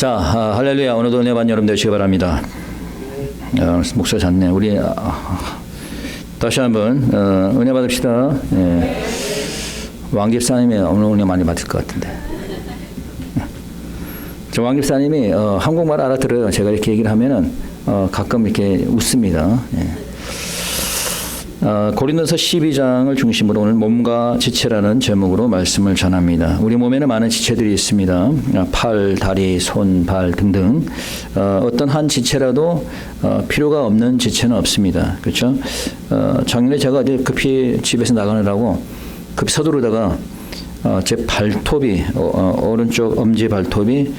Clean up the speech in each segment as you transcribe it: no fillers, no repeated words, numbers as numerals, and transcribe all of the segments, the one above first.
자, 할렐루야. 오늘도 은혜 받는 여러분 되시기 바랍니다. 목소리 잤네. 우리 다시 한번 은혜 받읍시다. 예. 왕 집사님이 오늘 은혜 많이 받을 것 같은데. 저 왕 집사님이 한국말 알아들어요. 제가 이렇게 얘기를 하면은 가끔 이렇게 웃습니다. 예. 고린도서 12장을 중심으로 오늘 몸과 지체라는 제목으로 말씀을 전합니다. 우리 몸에는 많은 지체들이 있습니다. 팔, 다리, 손, 발 등등. 어떤 한 지체라도 필요가 없는 지체는 없습니다. 그렇죠? 작년에 제가 어디 급히 집에서 나가느라고 급히 서두르다가 제 발톱이 오른쪽 엄지 발톱이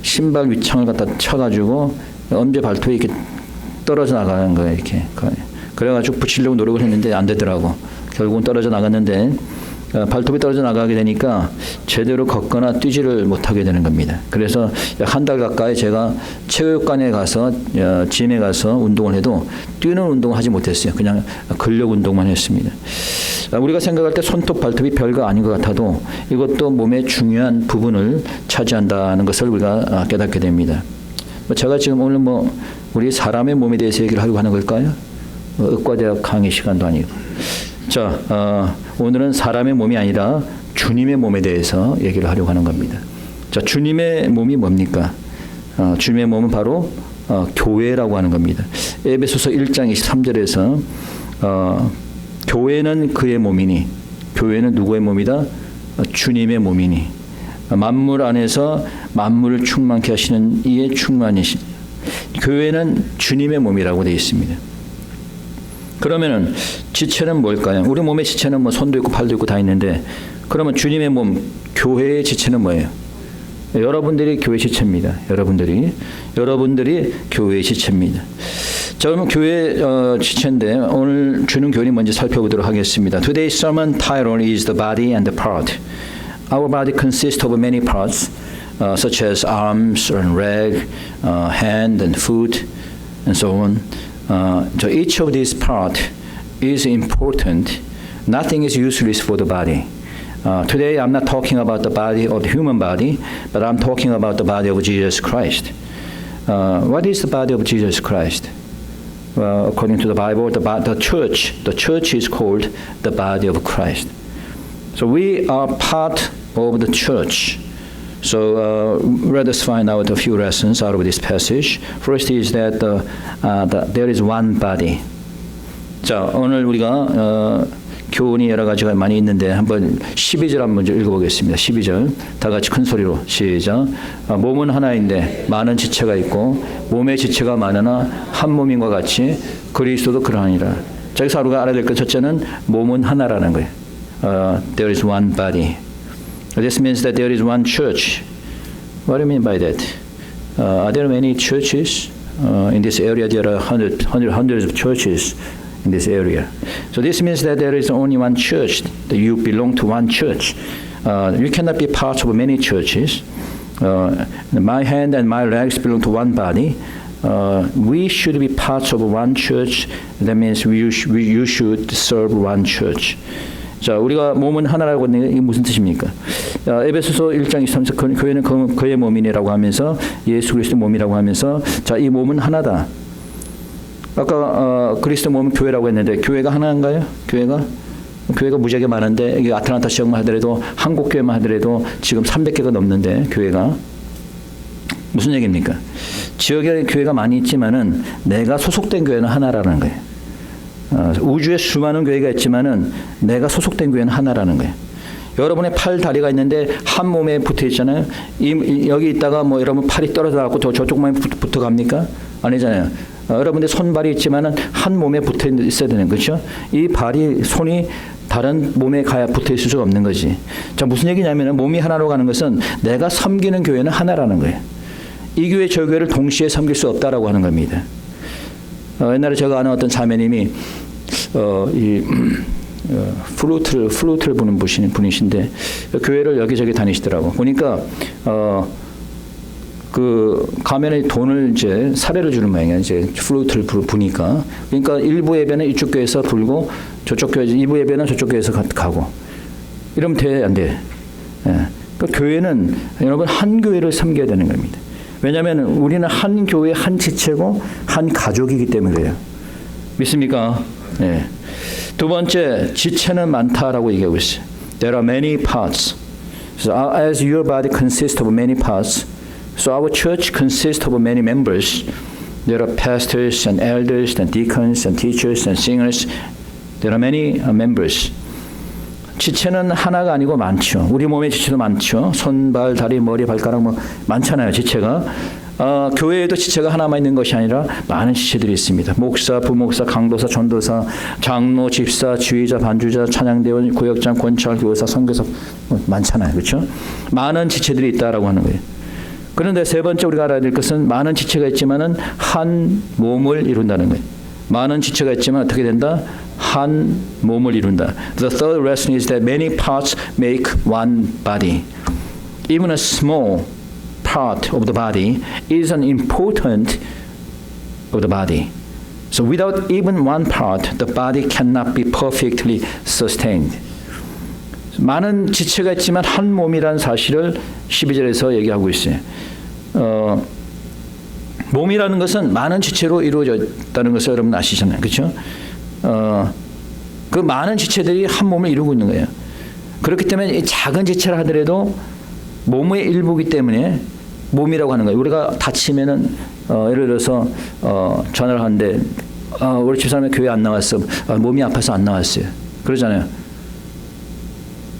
신발 위창을 갖다 쳐가지고 엄지 발톱이 이렇게 떨어져 나가는 거예요. 이렇게. 그래가지고 붙이려고 노력을 했는데 안 되더라고. 결국은 떨어져 나갔는데 발톱이 떨어져 나가게 되니까 제대로 걷거나 뛰지를 못하게 되는 겁니다. 그래서 약 한 달 가까이 제가 체육관에 가서 짐에 가서 운동을 해도 뛰는 운동을 하지 못했어요. 그냥 근력 운동만 했습니다. 우리가 생각할 때 손톱, 발톱이 별거 아닌 것 같아도 이것도 몸의 중요한 부분을 차지한다는 것을 우리가 깨닫게 됩니다. 제가 지금 오늘 우리 사람의 몸에 대해서 얘기를 하려고 하는 걸까요? 의과대학 강의 시간도 아니고. 자, 오늘은 사람의 몸이 아니라 주님의 몸에 대해서 얘기를 하려고 하는 겁니다. 자, 주님의 몸이 뭡니까? 주님의 몸은 바로 교회라고 하는 겁니다. 에베소서 1장 23절에서 교회는 그의 몸이니, 교회는 누구의 몸이다? 주님의 몸이니, 만물 안에서 만물을 충만케 하시는 이의 충만이신. 교회는 주님의 몸이라고 되어 있습니다. 그러면은 지체는 뭘까요? 우리 몸의 지체는 손도 있고 팔도 있고 다 있는데, 그러면 주님의 몸, 교회의 지체는 뭐예요? 여러분들이 교회 지체입니다. 여러분들이 교회의 지체입니다. 자, 그러면 교회 지체인데 오늘 주는 교훈이 뭔지 살펴보도록 하겠습니다. Today's sermon title is the body and the part. Our body consists of many parts, such as arms and leg, hand and foot, and so on. So each of these parts is important. Nothing is useless for the body. Today I'm not talking about the body of the human body, but I'm talking about the body of Jesus Christ. What is the body of Jesus Christ? Well, according to the Bible, the church is called the body of Christ. So we are part of the church. So let us find out a few lessons out of this passage. First is that there is one body. 자, 오늘 우리가 교훈이 여러 가지가 많이 있는데 한번 12절 한번 읽어보겠습니다. 12절 다 같이 큰 소리로 시작. 몸은 하나인데 많은 지체가 있고 몸의 지체가 많으나 한 몸인과 같이 그리스도도 그러하니라. 자, 여기서 우리가 알아야 될 것 첫째는 몸은 하나라는 거예요. There is one body. This means that there is one church. What do you mean by that? Are there many churches? In this area there are hundreds of churches in this area. So this means that there is only one church, that you belong to one church. You cannot be part of many churches. My hand and my legs belong to one body. We should be part of one church. That means you should serve one church. 자, 우리가 몸은 하나라고 했는데 이게 무슨 뜻입니까? 에베소서 1장 23절 교회는 그의 몸이니라고 하면서 예수 그리스도 몸이라고 하면서 자, 이 몸은 하나다. 아까 그리스도 몸은 교회라고 했는데 교회가 하나인가요? 교회가 무지하게 많은데 이게 아틀란타 지역만 하더라도 한국 교회만 하더라도 지금 300개가 넘는데 교회가 무슨 얘기입니까? 지역에 교회가 많이 있지만은 내가 소속된 교회는 하나라는 거예요. 우주에 수많은 교회가 있지만은 내가 소속된 교회는 하나라는 거예요. 여러분의 팔, 다리가 있는데 한 몸에 붙어 있잖아요. 여기 있다가 여러분 팔이 떨어져 갖고 저쪽만 붙어 갑니까? 아니잖아요. 여러분들 손발이 있지만은 한 몸에 붙어 있어야 되는 거죠. 이 발이, 손이 다른 몸에 가야 붙어 있을 수가 없는 거지. 자, 무슨 얘기냐면은 몸이 하나로 가는 것은 내가 섬기는 교회는 하나라는 거예요. 이 교회 저 교회를 동시에 섬길 수 없다라고 하는 겁니다. 옛날에 제가 아는 어떤 자매님이 플루트를 부는 분이신데 교회를 여기저기 다니시더라고. 보니까 그 가면에 돈을 이제 사례를 주는 모양이야. 이제 플루트를 부니까. 그러니까 일부 예배는 이쪽 교회에서 불고 저쪽 교회, 일부 예배는 저쪽 교회에서 가고. 이러면 돼, 안 돼? 예. 그러니까 교회는 여러분 한 교회를 섬겨야 되는 겁니다. 왜냐하면 우리는 한 교회 한 지체고 한 가족이기 때문에 그래요. 믿습니까? 네. 두 번째, 지체는 많다라고 얘기하고 있어요. There are many parts. So as your body consists of many parts, so our church consists of many members. There are pastors and elders and deacons and teachers and singers. There are many members. 지체는 하나가 아니고 많죠. 우리 몸의 지체도 많죠. 손, 발, 다리, 머리, 발가락 뭐 많잖아요. 지체가. 교회에도 지체가 하나만 있는 것이 아니라 많은 지체들이 있습니다. 목사, 부목사, 강도사, 전도사, 장로, 집사, 지휘자, 반주자, 찬양대원, 구역장, 권찰, 교사, 선교사 많잖아요. 그렇죠? 많은 지체들이 있다라고 하는 거예요. 그런데 세 번째 우리가 알아야 될 것은 많은 지체가 있지만은 한 몸을 이룬다는 거예요. 많은 지체가 있지만 어떻게 된다? 한 몸을 이룬다. The third lesson is that many parts make one body. Even a small part of the body is an important of the body. So without even one part, the body cannot be perfectly sustained. 많은 지체가 있지만 한 몸이라는 사실을 12절에서 얘기하고 있어요. 몸이라는 것은 많은 지체로 이루어졌다는 것을 여러분 아시잖아요. 그렇죠? 그 많은 지체들이 한 몸을 이루고 있는 거예요. 그렇기 때문에 이 작은 지체라 하더라도 몸의 일부이기 때문에 몸이라고 하는 거예요. 우리가 다치면은 예를 들어서 전화를 하는데 우리 집사람이 교회 안 나왔어. 몸이 아파서 안 나왔어요. 그러잖아요.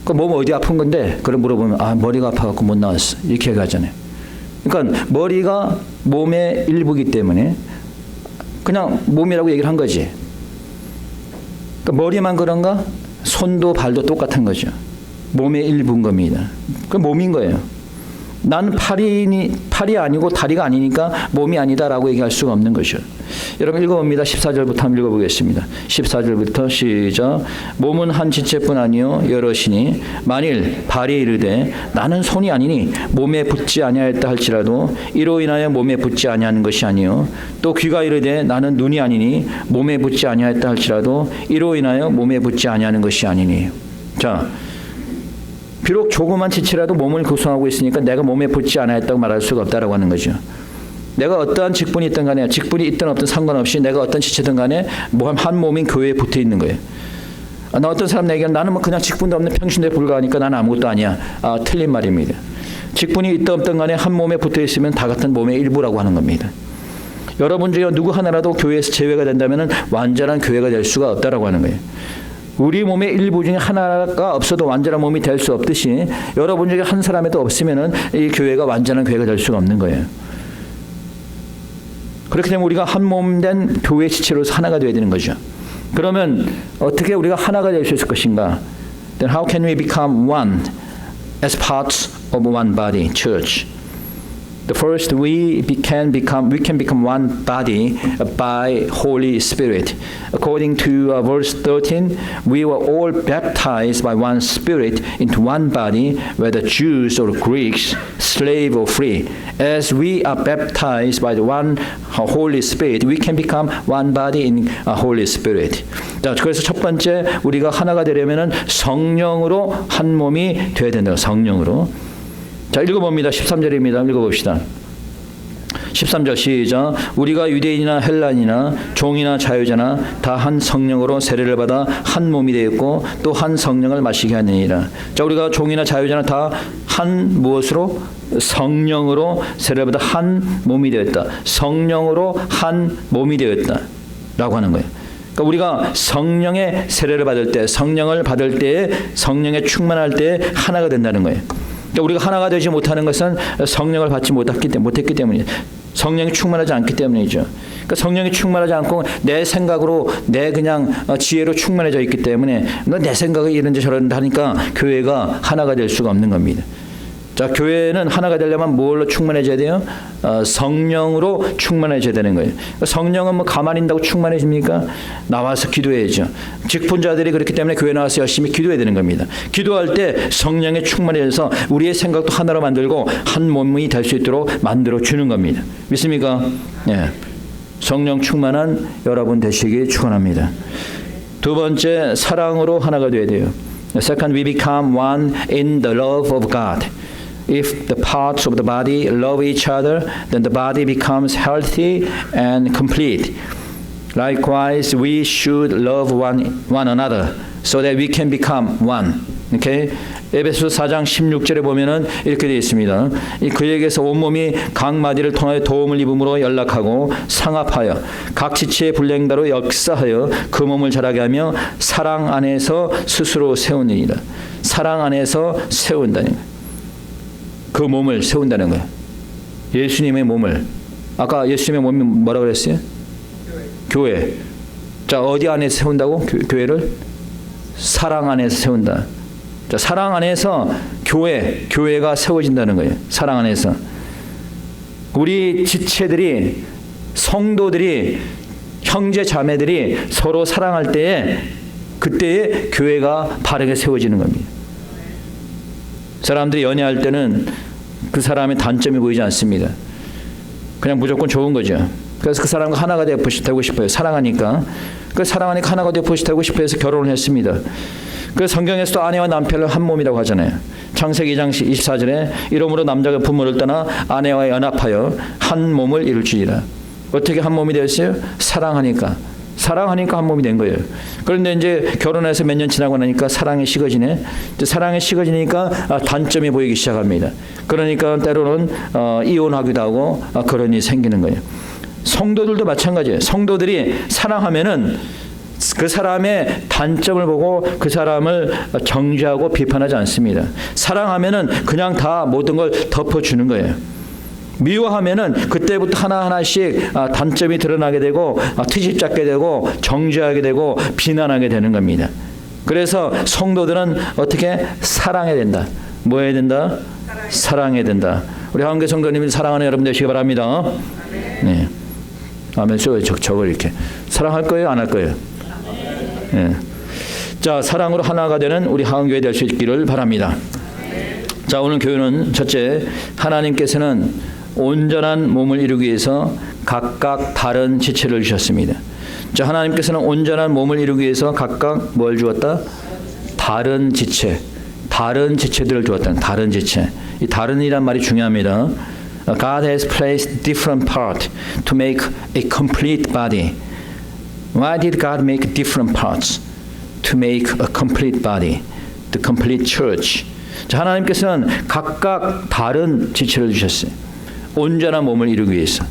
그 몸 어디 아픈 건데? 그걸 물어보면 머리가 아파갖고 못 나왔어. 이렇게 얘기하잖아요. 그러니까 머리가 몸의 일부이기 때문에 그냥 몸이라고 얘기를 한 거지. 그러니까 머리만 그런가? 손도 발도 똑같은 거죠. 몸의 일부인 겁니다. 그 몸인 거예요. 난 팔이 아니고 다리가 아니니까 몸이 아니다라고 얘기할 수가 없는 것이죠. 여러분 읽어봅니다. 14절부터 한번 읽어보겠습니다. 14절부터 시작. 몸은 한 지체뿐 아니요 여럿이니 만일 발이 이르되 나는 손이 아니니 몸에 붙지 아니하였다 할지라도 이로 인하여 몸에 붙지 아니하는 것이 아니요 또 귀가 이르되 나는 눈이 아니니 몸에 붙지 아니하였다 할지라도 이로 인하여 몸에 붙지 아니하는 것이 아니니. 자, 비록 조그만 지체라도 몸을 구성하고 있으니까 내가 몸에 붙지 않았다고 말할 수가 없다라고 하는 거죠. 내가 어떠한 직분이 있든 간에 직분이 있든 없든 상관없이 내가 어떤 지체든 간에 한 몸인 교회에 붙어 있는 거예요. 나 어떤 사람 얘기하면 나는 뭐 그냥 직분도 없는 평신도에 불과하니까 나는 아무것도 아니야. 틀린 말입니다. 직분이 있든 없든 간에 한 몸에 붙어 있으면 다 같은 몸의 일부라고 하는 겁니다. 여러분 중에 누구 하나라도 교회에서 제외가 된다면 완전한 교회가 될 수가 없다라고 하는 거예요. 우리 몸의 일부 중에 하나가 없어도 완전한 몸이 될 수 없듯이 여러분 중에 한 사람에도 없으면은 이 교회가 완전한 교회가 될 수가 없는 거예요. 그렇기 때문에 우리가 한 몸 된 교회 지체로서 하나가 되어야 되는 거죠. 그러면 어떻게 우리가 하나가 될 수 있을 것인가? Then how can we become one as parts of one body, church? The first, we can become one body by Holy Spirit. According to verse 13, we were all baptized by one Spirit into one body, whether Jews or Greeks, slave or free. As we are baptized by the one Holy Spirit, we can become one body in Holy Spirit. 자, 그래서 첫 번째 우리가 하나가 되려면은 성령으로 한 몸이 되어야 된다. 성령으로. 자, 읽어봅니다. 13절입니다. 읽어봅시다. 13절 시작. 우리가 유대인이나 헬란이나 종이나 자유자나 다 한 성령으로 세례를 받아 한 몸이 되었고 또 한 성령을 마시게 하느니라. 자, 우리가 종이나 자유자나 다 한 무엇으로? 성령으로 세례를 받아 한 몸이 되었다. 성령으로 한 몸이 되었다. 라고 하는 거예요. 그러니까 우리가 성령의 세례를 받을 때, 성령을 받을 때에, 성령에 충만할 때에 하나가 된다는 거예요. 그러니까 우리가 하나가 되지 못하는 것은 성령을 받지 못했기 때문이에요. 성령이 충만하지 않기 때문이죠. 그러니까 성령이 충만하지 않고 내 생각으로 내 그냥 지혜로 충만해져 있기 때문에 내 생각이 이런지 저런지 하니까 교회가 하나가 될 수가 없는 겁니다. 자, 교회는 하나가 되려면 뭘로 충만해져야 돼요? 성령으로 충만해져야 되는 거예요. 성령은 뭐 가만히 있다고 충만해집니까? 나와서 기도해야죠. 직분자들이 그렇기 때문에 교회 나와서 열심히 기도해야 되는 겁니다. 기도할 때 성령에 충만해져서 우리의 생각도 하나로 만들고 한 몸이 될 수 있도록 만들어 주는 겁니다. 믿습니까? 예. 성령 충만한 여러분 되시길 축원합니다. 두 번째, 사랑으로 하나가 되어야 돼요. Second, we become one in the love of God. If the parts of the body love each other, then the body becomes healthy and complete. Likewise, we should love one another so that we can become one. Okay? 에베소서 4장 16절에 보면은 이렇게 되어 있습니다. 그에게서 온몸이 각 마디를 통하여 도움을 입음으로 연락하고 상합하여 각 지체의 불랭다로 역사하여 그 몸을 자라게 하며 사랑 안에서 스스로 세우느니라. 사랑 안에서 세운다는 거예요. 그 몸을 세운다는 거예요. 예수님의 몸을. 아까 예수님의 몸이 뭐라고 그랬어요? 교회. 자, 어디 안에서 세운다고? 교회를? 사랑 안에서 세운다. 자, 사랑 안에서 교회가 세워진다는 거예요. 사랑 안에서. 우리 지체들이, 성도들이, 형제 자매들이 서로 사랑할 때에 그때에 교회가 바르게 세워지는 겁니다. 사람들이 연애할 때는 그 사람의 단점이 보이지 않습니다. 그냥 무조건 좋은 거죠. 그래서 그 사람과 하나가 되고 싶어요. 사랑하니까. 그 사랑하니까 하나가 되고 싶어 해서 결혼을 했습니다. 그래서 성경에서도 아내와 남편을 한 몸이라고 하잖아요. 창세기 2장 24절에 이러므로 남자가 부모를 떠나 아내와 연합하여 한 몸을 이룰지니라. 어떻게 한 몸이 되었어요? 사랑하니까 한 몸이 된 거예요. 그런데 이제 결혼해서 몇 년 지나고 나니까 사랑이 식어지네. 사랑이 식어지니까 단점이 보이기 시작합니다. 그러니까 때로는 이혼하기도 하고 그런 일이 생기는 거예요. 성도들도 마찬가지예요. 성도들이 사랑하면은 그 사람의 단점을 보고 그 사람을 정죄하고 비판하지 않습니다. 사랑하면은 그냥 다 모든 걸 덮어주는 거예요. 미워하면은 그때부터 하나하나씩 단점이 드러나게 되고 트집 잡게 되고 정죄하게 되고 비난하게 되는 겁니다. 그래서 성도들은 어떻게 사랑해야 된다. 뭐 해야 된다? 사랑해야 된다. 우리 한국교 성도님이 사랑하는 여러분 되시기 바랍니다. 네. 아멘. 저걸 이렇게 사랑할 거예요? 안 할 거예요? 네. 자, 사랑으로 하나가 되는 우리 한국교회 될 수 있기를 바랍니다. 자, 오늘 교회는 첫째, 하나님께서는 온전한 몸을 이루기 위해서 각각 다른 지체를 주셨습니다. 자, 하나님께서는 온전한 몸을 이루기 위해서 각각 뭘 주었다? 다른 지체들을 주었다. 다른 지체. 이 다른이란 말이 중요합니다. God has placed different parts to make a complete body. Why did God make different parts to make a complete body, the complete church? 자, 하나님께서는 각각 다른 지체를 주셨어요. 온전한 몸을 이루기 위해서.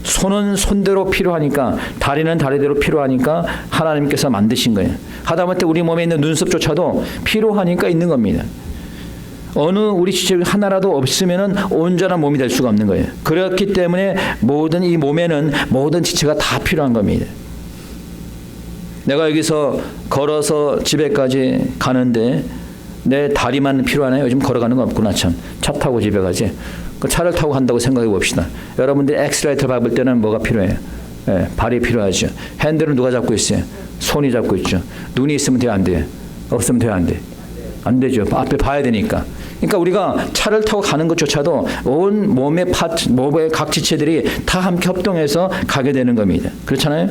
손은 손대로 필요하니까, 다리는 다리대로 필요하니까 하나님께서 만드신 거예요. 하다못해 우리 몸에 있는 눈썹조차도 필요하니까 있는 겁니다. 어느 우리 지체 하나라도 없으면은 온전한 몸이 될 수가 없는 거예요. 그렇기 때문에 모든 이 몸에는 모든 지체가 다 필요한 겁니다. 내가 여기서 걸어서 집에까지 가는데 내 다리만 필요하나요? 요즘 걸어가는 거 없구나 참. 차 타고 집에 가지. 그 차를 타고 간다고 생각해 봅시다. 여러분들이 엑셀레이터를 밟을 때는 뭐가 필요해요? 네, 발이 필요하죠. 핸들은 누가 잡고 있어요? 손이 잡고 있죠. 눈이 있으면 돼요, 안 돼요? 없으면 돼요, 안 돼? 안 되죠. 앞에 봐야 되니까. 그러니까 우리가 차를 타고 가는 것조차도 온 몸의 몸의 각 지체들이 다 함께 협동해서 가게 되는 겁니다. 그렇잖아요?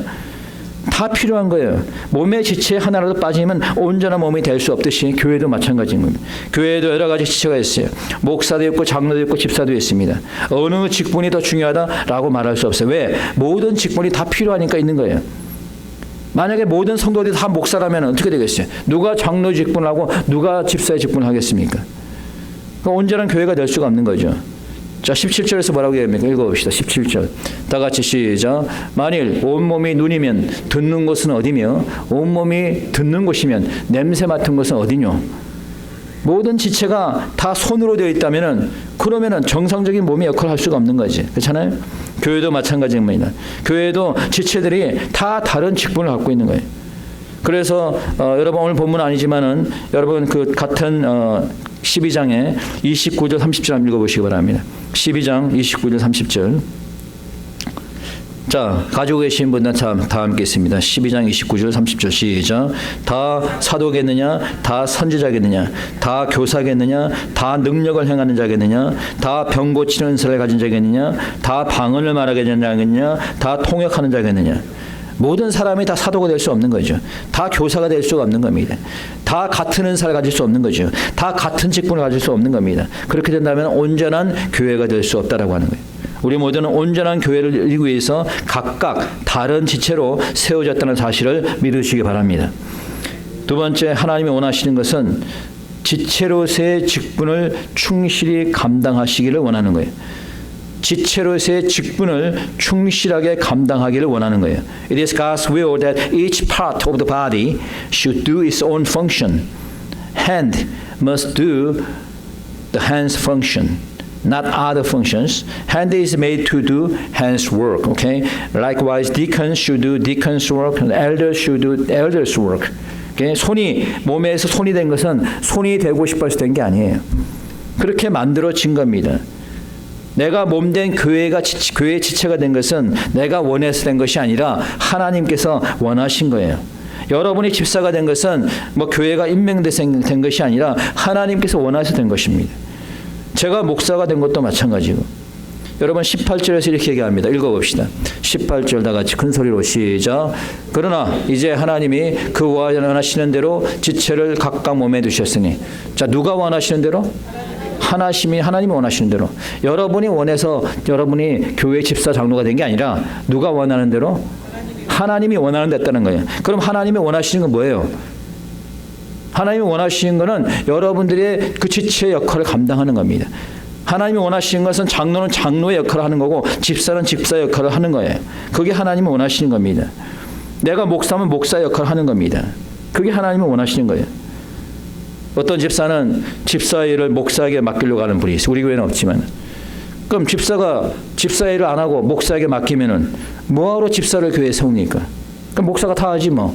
다 필요한 거예요. 몸의 지체 하나라도 빠지면 온전한 몸이 될 수 없듯이 교회도 마찬가지인 겁니다. 교회에도 여러 가지 지체가 있어요. 목사도 있고 장로도 있고 집사도 있습니다. 어느 직분이 더 중요하다라고 말할 수 없어요. 왜? 모든 직분이 다 필요하니까 있는 거예요. 만약에 모든 성도들이 다 목사라면 어떻게 되겠어요? 누가 장로 직분을 하고 누가 집사의 직분을 하겠습니까? 온전한 교회가 될 수가 없는 거죠. 자, 17절에서 뭐라고 얘기합니까? 읽어봅시다. 17절. 다 같이 시작. 만일 온몸이 눈이면 듣는 곳은 어디며 온몸이 듣는 곳이면 냄새 맡은 곳은 어디뇨? 모든 지체가 다 손으로 되어 있다면은 그러면은 정상적인 몸의 역할을 할 수가 없는 거지. 그렇잖아요? 교회도 마찬가지입니다. 교회도 지체들이 다 다른 직분을 갖고 있는 거예요. 그래서 여러분 오늘 본문 아니지만은 여러분 그 같은 12장에 29절 30절 한번 읽어보시기 바랍니다. 12장 29절 30절. 자, 가지고 계신 분들 다 함께 있습니다. 12장 29절 30절 시작. 다 사도겠느냐? 다 선지자겠느냐? 다 교사겠느냐? 다 능력을 행하는 자겠느냐? 다 병 고치는 은사를 가진 자겠느냐? 다 방언을 말하게 되는 자겠느냐? 다 통역하는 자겠느냐? 모든 사람이 다 사도가 될 수 없는 거죠. 다 교사가 될 수가 없는 겁니다. 다 같은 은사를 가질 수 없는 거죠. 다 같은 직분을 가질 수 없는 겁니다. 그렇게 된다면 온전한 교회가 될 수 없다라고 하는 거예요. 우리 모두는 온전한 교회를 이루기 위해서 각각 다른 지체로 세워졌다는 사실을 믿으시기 바랍니다. 두 번째, 하나님이 원하시는 것은 지체로서의 직분을 충실히 감당하시기를 원하는 거예요. 지체로서의 직분을 충실하게 감당하기를 원하는 거예요. It is God's will that each part of the body should do its own function. Hand must do the hand's function, not other functions. Hand is made to do hand's work. Okay. Likewise, deacons should do deacons' work, and elders should do elders' work. Okay? 몸에서 손이 된 것은 손이 되고 싶어서 된 게 아니에요. 그렇게 만들어진 겁니다. 내가 몸된 교회의 지체가 된 것은 내가 원해서 된 것이 아니라 하나님께서 원하신 거예요. 여러분이 집사가 된 것은 교회가 임명돼서 된 것이 아니라 하나님께서 원하셔서 된 것입니다. 제가 목사가 된 것도 마찬가지고. 여러분 18절에서 이렇게 얘기합니다. 읽어봅시다. 18절 다 같이 큰 소리로 시작. 그러나 이제 하나님이 그 원하시는 대로 지체를 각각 몸에 두셨으니. 자, 누가 원하시는 대로? 하나님이 원하시는 대로. 여러분이 원해서 여러분이 교회 집사 장로가 된 게 아니라 누가 원하는 대로? 하나님이 원하는 됐다는 거예요. 그럼 하나님이 원하시는 건 뭐예요? 하나님이 원하시는 것은 여러분들의 그 지체의 역할을 감당하는 겁니다. 하나님이 원하시는 것은 장로는 장로의 역할을 하는 거고 집사는 집사의 역할을 하는 거예요. 그게 하나님이 원하시는 겁니다. 내가 목사면 목사의 역할을 하는 겁니다. 그게 하나님이 원하시는 거예요. 어떤 집사는 집사의 일을 목사에게 맡기려고 하는 분이 있어요. 우리 교회는 없지만. 그럼 집사가 집사의 일을 안 하고 목사에게 맡기면은 뭐하러 집사를 교회에 세웁니까? 그럼 목사가 다 하지 뭐.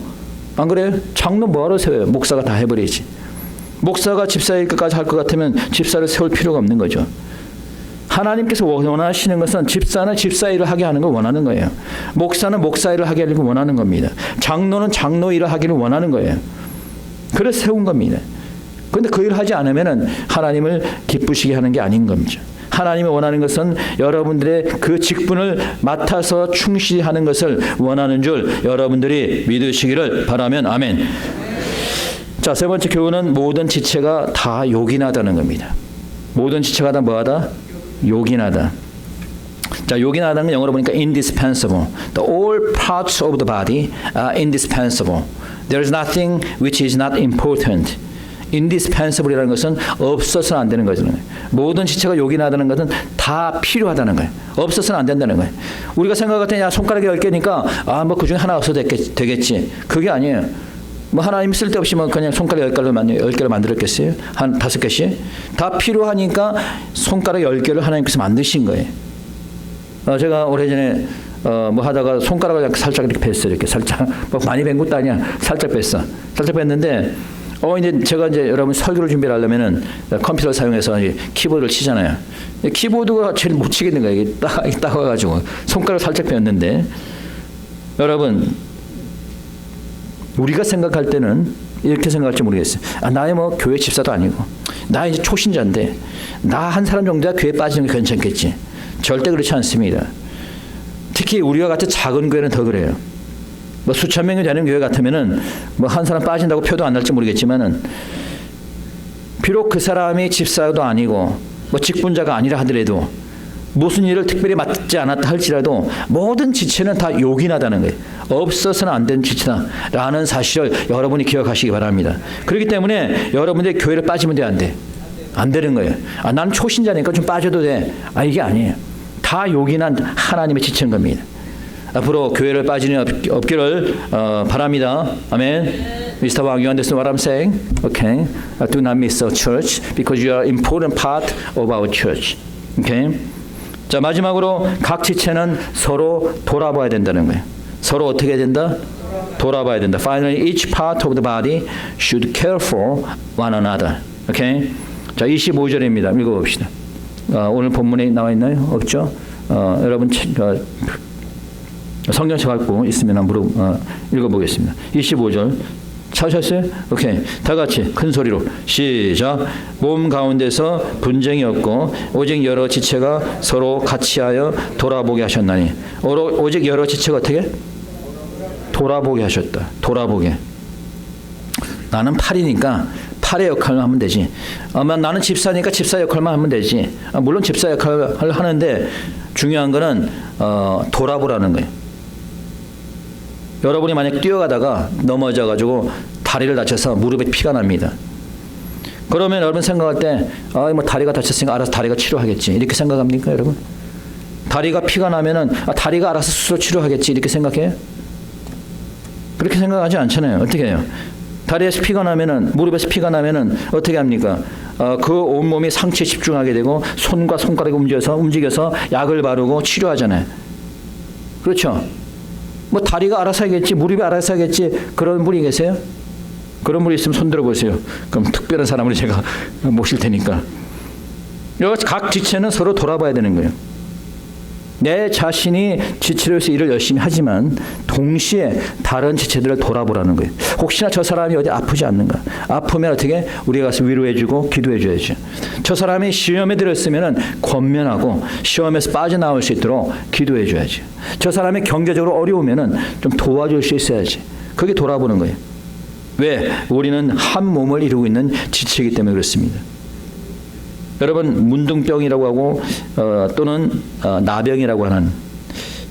안 그래요? 장로 뭐하러 세워요? 목사가 다 해버리지. 목사가 집사의 일까지 할 것 같으면 집사를 세울 필요가 없는 거죠. 하나님께서 원하시는 것은 집사는 집사 일을 하게 하는 걸 원하는 거예요. 목사는 목사 일을 하게 하는 걸 원하는 겁니다. 장로는 장로 일을 하기를 원하는 거예요. 그래서 세운 겁니다. 그런데 그 일을 하지 않으면 하나님을 기쁘시게 하는 게 아닌 겁니다. 하나님이 원하는 것은 여러분들의 그 직분을 맡아서 충실히 하는 것을 원하는 줄 여러분들이 믿으시기를 바라면 아멘. 자, 세 번째 교훈은 모든 지체가 다 요긴하다는 겁니다. 모든 지체가 다 뭐하다? 요긴하다. 자, 요긴하다는 건 영어로 보니까 indispensable. The all parts of the body are indispensable. There is nothing which is not important. indispensable이라는 것은 없어서는 안 되는 거잖아요. 모든 지체가 요긴하다는 것은 다 필요하다는 거예요. 없어서는 안 된다는 거예요. 우리가 생각할 때 손가락이 10개니까 그 중에 하나 없어도 되겠지. 그게 아니에요. 하나님 쓸데없이 그냥 손가락 10개를 만들었겠어요? 한 5개씩? 다 필요하니까 손가락 10개를 하나님께서 만드신 거예요. 제가 오래전에 하다가 손가락을 살짝 이렇게 뺐어요. 이렇게 살짝. 많이 뺀 것도 아니야. 살짝 뺐어. 살짝 뺐는데 이제 제가 여러분 설교를 준비를 하려면은 컴퓨터를 사용해서 키보드를 치잖아요. 키보드가 제일 못 치겠는 거예요. 이게 딱 와가지고 손가락을 살짝 뺐는데 여러분 우리가 생각할 때는 이렇게 생각할지 모르겠어요. 나의 교회 집사도 아니고 나 이제 초신자인데 나 한 사람 정도야 교회 빠지는 게 괜찮겠지. 절대 그렇지 않습니다. 특히 우리와 같은 작은 교회는 더 그래요. 수천 명이 되는 교회 같으면은 한 사람 빠진다고 표도 안 날지 모르겠지만은 비록 그 사람이 집사도 아니고 직분자가 아니라 하더라도 무슨 일을 특별히 맡지 않았다 할지라도 모든 지체는 다 요긴하다는 거예요. 없어서는 안 되는 지체다라는 사실을 여러분이 기억하시기 바랍니다. 그렇기 때문에 여러분들이 교회를 빠지면 돼, 안 돼? 안 되는 거예요. 난 초신자니까 좀 빠져도 돼. 이게 아니에요. 다 요긴한 하나님의 지체인 겁니다. 앞으로 교회를 빠지는 없기를 바랍니다. 아멘. Mr. Wang, you understand what I'm saying? Okay. Do not miss our church because you are an important part of our church. Okay. 자, 마지막으로 각 지체는 서로 돌아봐야 된다는 거예요. 서로 어떻게 해야 된다? 돌아봐야 된다. Finally, each part of the body should care for one another. Okay. 자, 25절입니다. 읽어봅시다. 오늘 본문에 나와 있나요? 없죠? 여러분 성경책 갖고 있으면 한번 읽어보겠습니다. 25절 찾으셨어요? 오케이. 다 같이 큰 소리로 시작. 몸 가운데서 분쟁이 없고 오직 여러 지체가 서로 같이하여 돌아보게 하셨나니. 오직 여러 지체가 어떻게? 돌아보게 하셨다. 돌아보게. 나는 팔이니까 팔의 역할만 하면 되지. 나는 집사니까 집사 역할만 하면 되지. 물론 집사 역할을 하는데 중요한 거는 돌아보라는 거예요. 여러분이 만약 뛰어가다가 넘어져가지고 다리를 다쳐서 무릎에 피가 납니다. 그러면 여러분 생각할 때 뭐 다리가 다쳤으니까 알아서 다리가 치료하겠지 이렇게 생각합니까 여러분? 다리가 피가 나면은 다리가 알아서 스스로 치료하겠지 이렇게 생각해요? 그렇게 생각하지 않잖아요. 어떻게 해요? 다리에서 피가 나면은 무릎에서 피가 나면은 어떻게 합니까? 그 온몸이 상처에 집중하게 되고 손과 손가락이 움직여서 약을 바르고 치료하잖아요. 그렇죠? 뭐 다리가 알아서 하겠지 무릎이 알아서 하겠지 그런 분이 계세요? 그런 분이 있으면 손 들어보세요. 그럼 특별한 사람을 제가 모실 테니까. 각 지체는 서로 돌아봐야 되는 거예요. 내 자신이 지체로 해서 일을 열심히 하지만 동시에 다른 지체들을 돌아보라는 거예요. 혹시나 저 사람이 어디 아프지 않는가? 아프면 어떻게? 우리가 가서 위로해주고 기도해줘야죠. 저 사람이 시험에 들었으면 권면하고 시험에서 빠져나올 수 있도록 기도해줘야죠. 저 사람이 경제적으로 어려우면 좀 도와줄 수 있어야지. 그게 돌아보는 거예요. 왜? 우리는 한 몸을 이루고 있는 지체이기 때문에 그렇습니다. 여러분 문둥병이라고 하고 또는 나병이라고 하는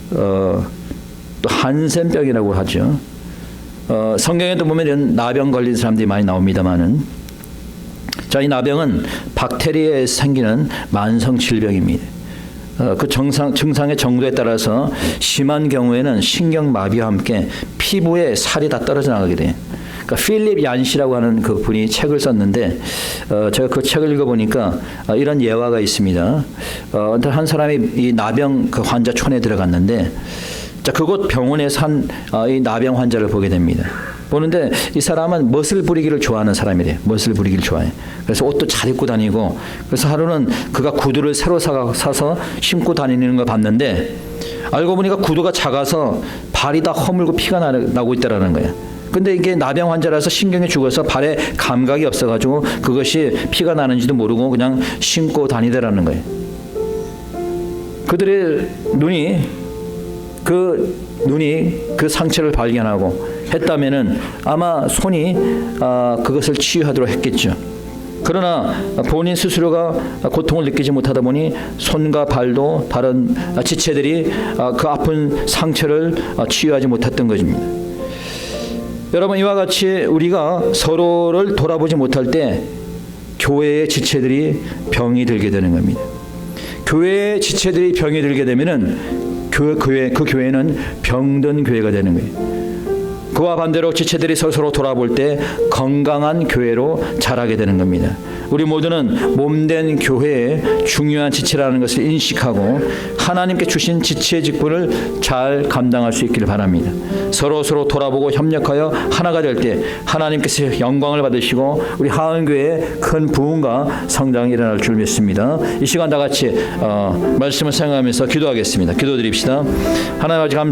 또 한센병이라고 하죠. 성경에도 보면 이런 나병 걸린 사람들이 많이 나옵니다만은 이 나병은 박테리아에서 생기는 만성 질병입니다. 그 증상의 정도에 따라서 심한 경우에는 신경마비와 함께 피부에 살이 다 떨어져 나가게 돼요. 그러니까 필립 얀시라고 하는 그 분이 책을 썼는데 제가 그 책을 읽어보니까 이런 예화가 있습니다. 한 사람이 이 나병 그 환자촌에 들어갔는데 그곳 병원에서 이 나병 환자를 보게 됩니다. 보는데 이 사람은 멋을 부리기를 좋아하는 사람이래요. 멋을 부리기를 좋아해. 그래서 옷도 잘 입고 다니고 그래서 하루는 그가 구두를 새로 사서 신고 다니는 걸 봤는데 알고 보니까 구두가 작아서 발이 다 허물고 피가 나고 있다라는 거예요. 근데 이게 나병 환자라서 신경이 죽어서 발에 감각이 없어가지고 그것이 피가 나는지도 모르고 그냥 신고 다니더라는 거예요. 그들의 눈이 그 상처를 발견하고 했다면은 아마 손이 그것을 치유하도록 했겠죠. 그러나 본인 스스로가 고통을 느끼지 못하다 보니 손과 발도 다른 지체들이 그 아픈 상처를 치유하지 못했던 것입니다. 여러분 이와 같이 우리가 서로를 돌아보지 못할 때 교회의 지체들이 병이 들게 되는 겁니다. 교회의 지체들이 병이 들게 되면은 그 교회는 병든 교회가 되는 거예요. 그와 반대로 지체들이 서로 돌아볼 때 건강한 교회로 자라게 되는 겁니다. 우리 모두는 몸된 교회의 중요한 지체라는 것을 인식하고 하나님께 주신 지체의 직분을 잘 감당할 수 있기를 바랍니다. 서로 돌아보고 협력하여 하나가 될 때 하나님께서 영광을 받으시고 우리 하은교회에 큰 부흥과 성장이 일어날 줄 믿습니다. 이 시간 다 같이 말씀을 생각하면서 기도하겠습니다. 기도드립시다. 하나님 아버지 감사합니다.